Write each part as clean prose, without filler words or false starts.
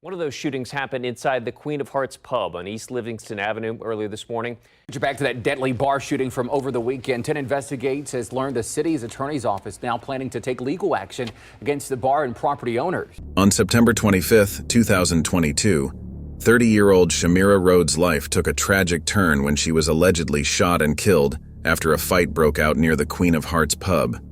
One of those shootings happened inside the Queen of Hearts pub on East Livingston Avenue earlier this morning. Back to that deadly bar shooting from over the weekend. 10 Investigates has learned the city's attorney's office now planning to take legal action against the bar and property owners. On September 25, 2022, 30-year-old Shamira Rhodes' life took a tragic turn when she was allegedly shot and killed after a fight broke out near the Queen of Hearts pub.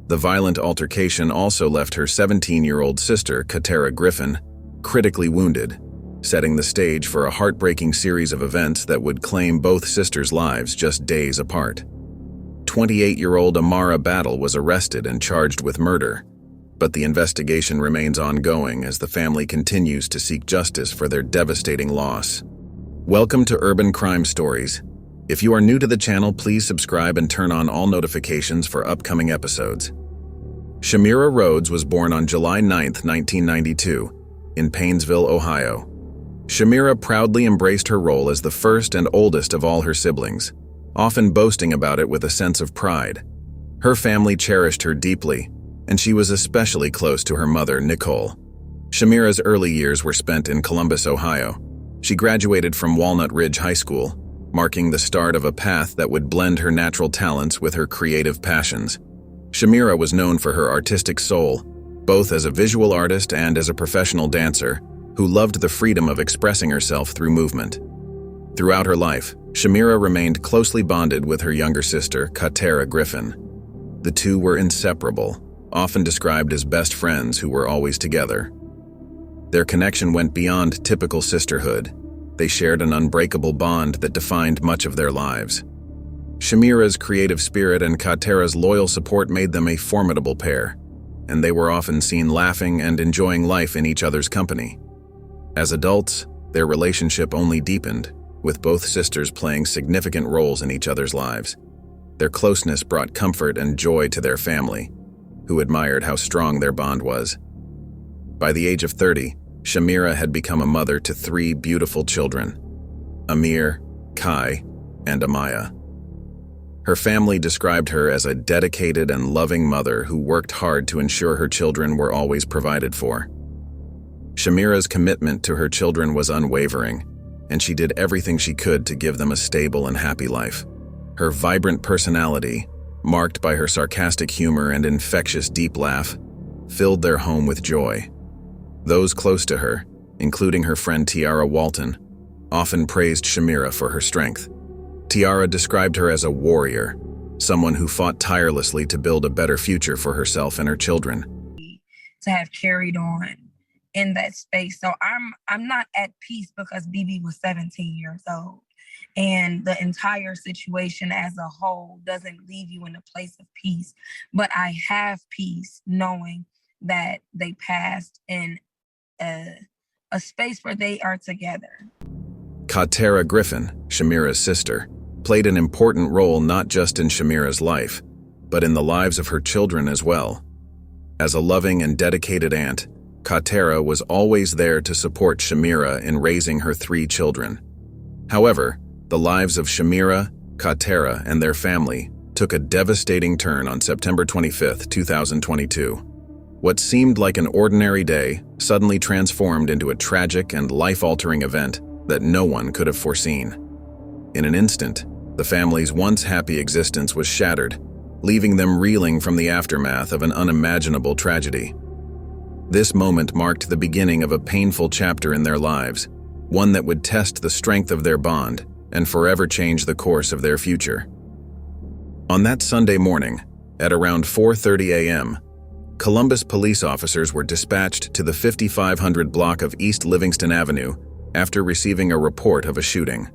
The violent altercation also left her 17-year-old sister, Kha'terra Griffin, critically wounded, setting the stage for a heartbreaking series of events that would claim both sisters' lives just days apart. 28-year-old Amara Battle was arrested and charged with murder, but the investigation remains ongoing as the family continues to seek justice for their devastating loss. Welcome to Urban Crime Stories. If you are new to the channel, please subscribe and turn on all notifications for upcoming episodes. Shamira Rhodes was born on July 9, 1992, in Paynesville, Ohio. Shamira proudly embraced her role as the first and oldest of all her siblings, often boasting about it with a sense of pride. Her family cherished her deeply, and she was especially close to her mother, Nicole. Shamira's early years were spent in Columbus, Ohio. She graduated from Walnut Ridge High School, marking the start of a path that would blend her natural talents with her creative passions. Shamira was known for her artistic soul, both as a visual artist and as a professional dancer who loved the freedom of expressing herself through movement. Throughout her life, Shamira remained closely bonded with her younger sister, Kha'terra Griffin. The two were inseparable, often described as best friends who were always together. Their connection went beyond typical sisterhood. They shared an unbreakable bond that defined much of their lives. Shamira's creative spirit and Kha'terra's loyal support made them a formidable pair, and they were often seen laughing and enjoying life in each other's company. As adults, their relationship only deepened, with both sisters playing significant roles in each other's lives. Their closeness brought comfort and joy to their family, who admired how strong their bond was. By the age of 30, Shamira had become a mother to 3 beautiful children: Amir, Kai, and Amaya. Her family described her as a dedicated and loving mother who worked hard to ensure her children were always provided for. Shamira's commitment to her children was unwavering, and she did everything she could to give them a stable and happy life. Her vibrant personality, marked by her sarcastic humor and infectious deep laugh, filled their home with joy. Those close to her, including her friend Tiara Walton, often praised Shamira for her strength. Tiara described her as a warrior, someone who fought tirelessly to build a better future for herself and her children. To have carried on in that space. So I'm not at peace because BB was 17 years old. And the entire situation as a whole doesn't leave you in a place of peace. But I have peace knowing that they passed in a space where they are together. Kha'terra Griffin, Shamira's sister, played an important role not just in Shamira's life, but in the lives of her children as well. As a loving and dedicated aunt, Kha'terra was always there to support Shamira in raising her 3 children. However, the lives of Shamira, Kha'terra, and their family took a devastating turn on September 25, 2022. What seemed like an ordinary day suddenly transformed into a tragic and life-altering event that no one could have foreseen. In an instant, the family's once happy existence was shattered, leaving them reeling from the aftermath of an unimaginable tragedy. This moment marked the beginning of a painful chapter in their lives, one that would test the strength of their bond and forever change the course of their future. On that Sunday morning, at around 4:30 a.m., Columbus police officers were dispatched to the 5500 block of East Livingston Avenue after receiving a report of a shooting.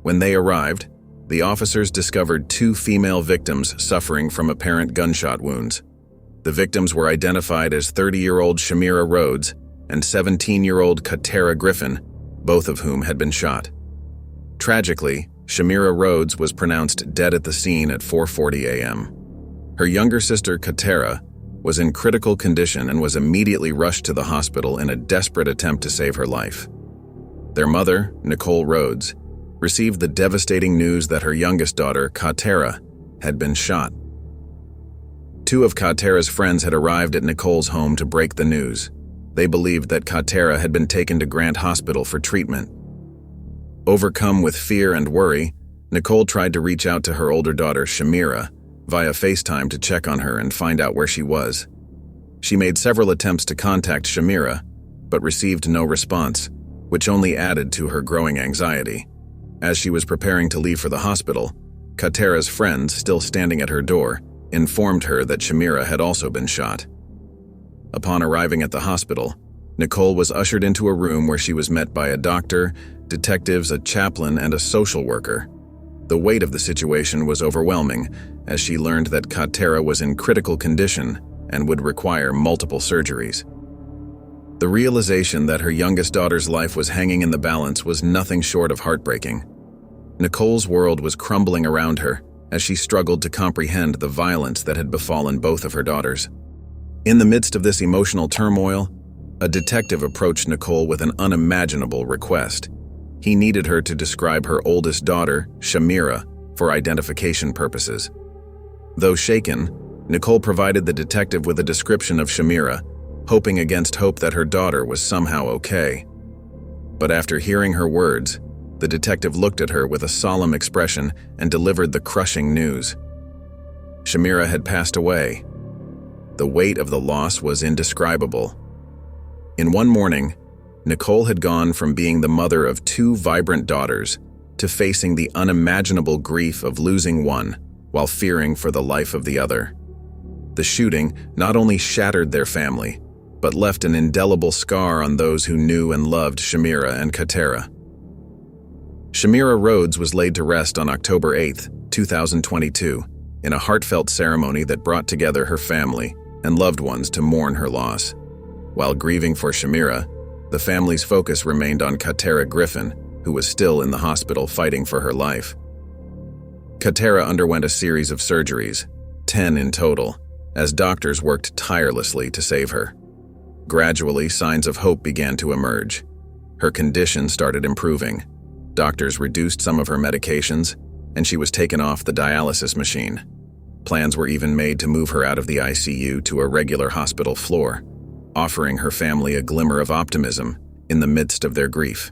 When they arrived, the officers discovered 2 female victims suffering from apparent gunshot wounds. The victims were identified as 30-year-old Shamira Rhodes and 17-year-old Kha'terra Griffin, both of whom had been shot. Tragically, Shamira Rhodes was pronounced dead at the scene at 4:40 a.m. Her younger sister, Kha'terra, was in critical condition and was immediately rushed to the hospital in a desperate attempt to save her life. Their mother, Nicole Rhodes, received the devastating news that her youngest daughter, Kha'terra, had been shot. 2 of Kha'terra's friends had arrived at Nicole's home to break the news. They believed that kha'terra had been taken to Grant Hospital for treatment. Overcome with fear and worry, Nicole tried to reach out to her older daughter, Shamira, via FaceTime to check on her and find out where she was. She made several attempts to contact Shamira, but received no response, which only added to her growing anxiety. As she was preparing to leave for the hospital, kha'terra's friends, still standing at her door, informed her that Shamira had also been shot. Upon arriving at the hospital, Nicole was ushered into a room where she was met by a doctor, detectives, a chaplain, and a social worker. The weight of the situation was overwhelming, as she learned that kha'terra was in critical condition and would require multiple surgeries. The realization that her youngest daughter's life was hanging in the balance was nothing short of heartbreaking. Nicole's world was crumbling around her as she struggled to comprehend the violence that had befallen both of her daughters. In the midst of this emotional turmoil, a detective approached Nicole with an unimaginable request. He needed her to describe her oldest daughter, Shamira, for identification purposes. Though shaken, Nicole provided the detective with a description of Shamira, hoping against hope that her daughter was somehow okay. But after hearing her words, the detective looked at her with a solemn expression and delivered the crushing news. Shamira had passed away. The weight of the loss was indescribable. In one morning, Nicole had gone from being the mother of two vibrant daughters to facing the unimaginable grief of losing one while fearing for the life of the other. The shooting not only shattered their family, but left an indelible scar on those who knew and loved Shamira and kha'terra. Shamira Rhodes was laid to rest on October 8, 2022, in a heartfelt ceremony that brought together her family and loved ones to mourn her loss. While grieving for Shamira, the family's focus remained on kha'terra Griffin, who was still in the hospital fighting for her life. kha'terra underwent a series of surgeries, 10 in total, as doctors worked tirelessly to save her. Gradually, signs of hope began to emerge. Her condition started improving. Doctors reduced some of her medications, and she was taken off the dialysis machine. Plans were even made to move her out of the ICU to a regular hospital floor, offering her family a glimmer of optimism in the midst of their grief.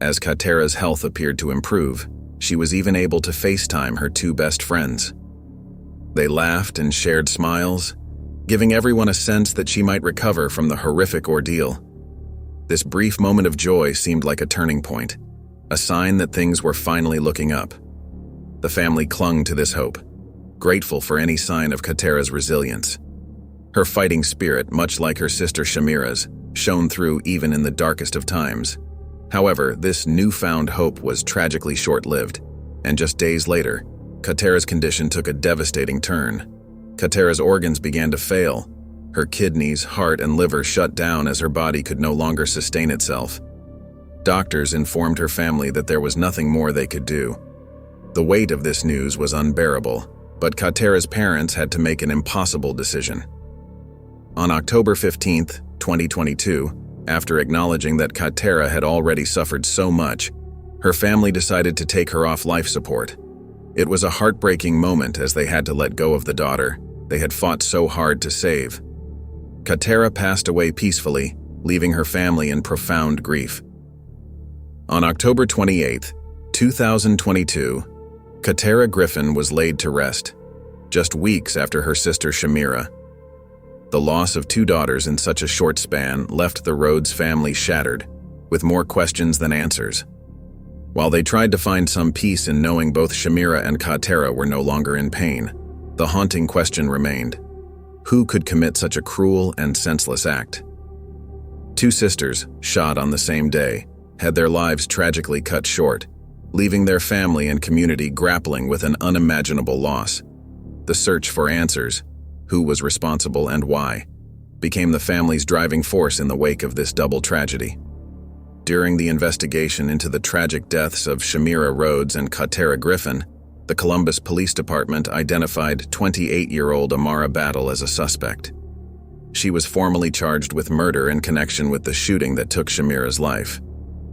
As kha'terra's health appeared to improve, she was even able to FaceTime her two best friends. They laughed and shared smiles, giving everyone a sense that she might recover from the horrific ordeal. This brief moment of joy seemed like a turning point, a sign that things were finally looking up. The family clung to this hope, grateful for any sign of kha'terra's resilience. Her fighting spirit, much like her sister Shamira's, shone through even in the darkest of times. However, this newfound hope was tragically short-lived, and just days later, kha'terra's condition took a devastating turn. kha'terra's organs began to fail. Her kidneys, heart, and liver shut down as her body could no longer sustain itself. Doctors informed her family that there was nothing more they could do. The weight of this news was unbearable, but kha'terra's parents had to make an impossible decision. On October 15, 2022, after acknowledging that kha'terra had already suffered so much, her family decided to take her off life support. It was a heartbreaking moment as they had to let go of the daughter they had fought so hard to save. kha'terra passed away peacefully, leaving her family in profound grief. On October 28, 2022, kha'terra Griffin was laid to rest, just weeks after her sister Shamira. The loss of two daughters in such a short span left the Rhodes family shattered, with more questions than answers. While they tried to find some peace in knowing both Shamira and kha'terra were no longer in pain, the haunting question remained: who could commit such a cruel and senseless act? Two sisters, shot on the same day, had their lives tragically cut short, leaving their family and community grappling with an unimaginable loss. The search for answers, who was responsible and why, became the family's driving force in the wake of this double tragedy. During the investigation into the tragic deaths of Shamira Rhodes and kha'terra Griffin, the Columbus Police Department identified 28-year-old Amara Battle as a suspect. She was formally charged with murder in connection with the shooting that took Shamira's life.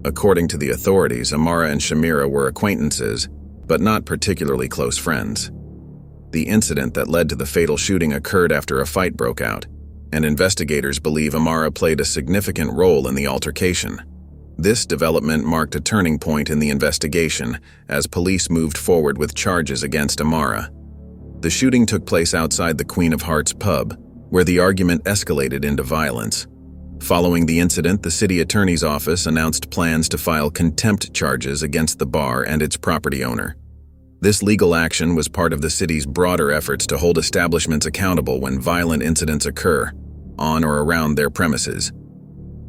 According to the authorities, Amara and Shamira were acquaintances, but not particularly close friends. The incident that led to the fatal shooting occurred after a fight broke out, and investigators believe Amara played a significant role in the altercation. This development marked a turning point in the investigation as police moved forward with charges against Amara. The shooting took place outside the Queen of Hearts pub, where the argument escalated into violence. Following the incident, the city attorney's office announced plans to file contempt charges against the bar and its property owner. This legal action was part of the city's broader efforts to hold establishments accountable when violent incidents occur on or around their premises.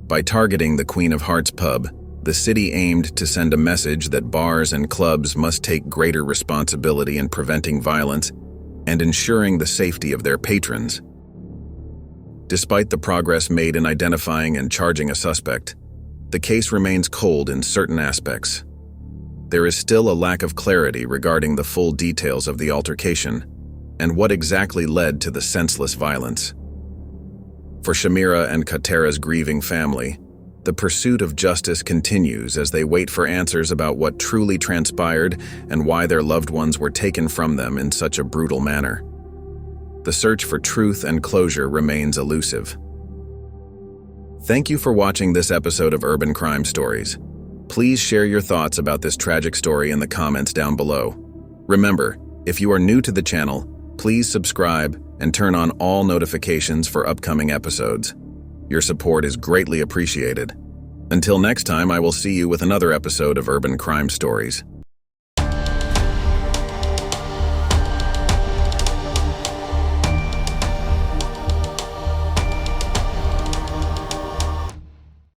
By targeting the Queen of Hearts pub, the city aimed to send a message that bars and clubs must take greater responsibility in preventing violence and ensuring the safety of their patrons. Despite the progress made in identifying and charging a suspect, the case remains cold in certain aspects. There is still a lack of clarity regarding the full details of the altercation and what exactly led to the senseless violence. For Shamira and Kha'terra's grieving family, the pursuit of justice continues as they wait for answers about what truly transpired and why their loved ones were taken from them in such a brutal manner. The search for truth and closure remains elusive. Thank you for watching this episode of Urban Crime Stories. Please share your thoughts about this tragic story in the comments down below. Remember, if you are new to the channel, please subscribe and turn on all notifications for upcoming episodes. Your support is greatly appreciated. Until next time, I will see you with another episode of Urban Crime Stories.